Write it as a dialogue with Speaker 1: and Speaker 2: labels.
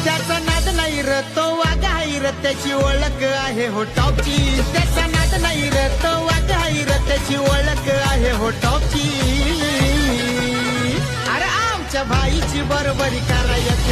Speaker 1: त्याचा नाद नाही र तो वाघ आहे र त्याची ओळख आहे हो टॉपची त्याचा नाद नाही र तो वाघ आहे र त्याची ओळख आहे हो टॉपची अरे आमच्या भाईची बरोबरी करायची